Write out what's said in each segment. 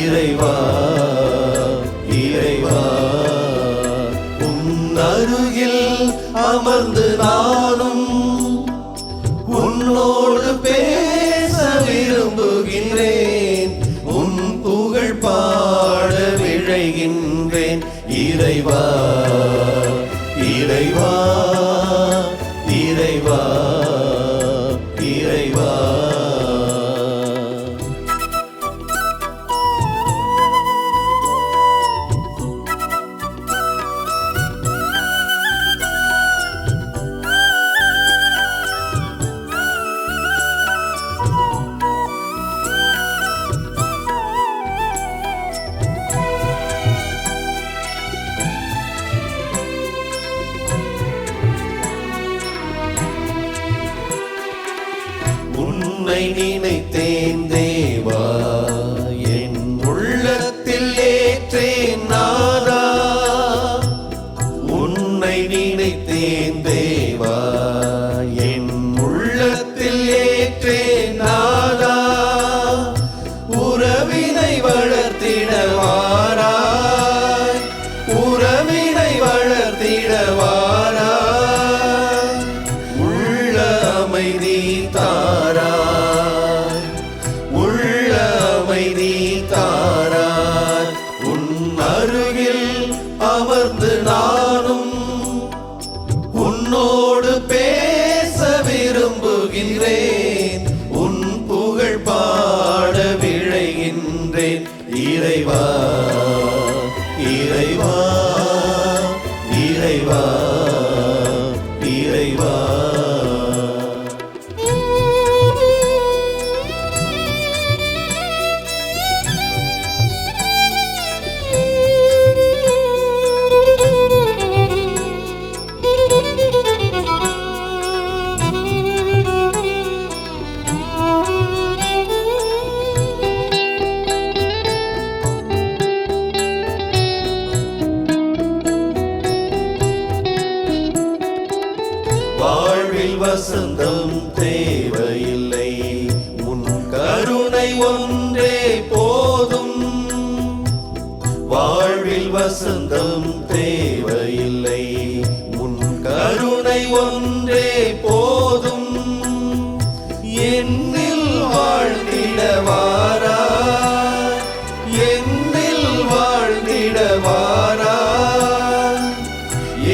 இறைவா இறைவா உன் அருகில் அமர்ந்து நானும் உன்னோடு பேச விரும்புகின்றேன். உன் புகழ் பாட விழைகின்றேன். இறைவா இறைவா இறைவா இறைவா உன்னை நினைத்தேன் தேவா என் உள்ளத்தில் ஏற்றேன் நாதா. உன்னை நினைத்தேன் தேவா என் உள்ளத்தில் ஏற்றேன் நாதா. உறவினை வளர்த்திடவாராய் உறவினை வளர்த்திடவாராய் உள்ள அமைதி தாராய் உள்ள அமைதி தாராய். உன் அருகில் அமர்ந்து நானும் உன்னோடு பேச விரும்புகின்றேன். உன் புகழ் பாட விழைகின்றேன். இறைவா இறைவா இறைவா இறைவா வாழ்வில் வசந்தம் தேவையில்லை. உன் கருணை ஒன்றே போதும். வாழ்வில் வசந்தம் தேவையில்லை. உன் கருணை ஒன்றே போதும். என்னில் வாழ்ந்திடவாராய் என்னில் வாழ்ந்திடவாராய்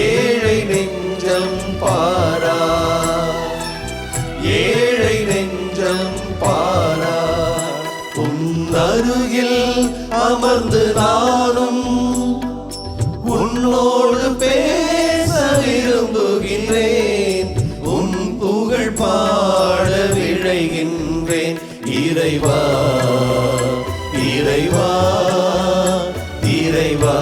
ஏழை நெஞ்சம் பாரா ஏழை நெஞ்சம் பாரா. உன் அருகில் அமர்ந்து நானும் உன்னோடு பேச விரும்புகின்றேன். உன் புகழ் பாட விழைகின்றேன். இறைவா இறைவா இறைவா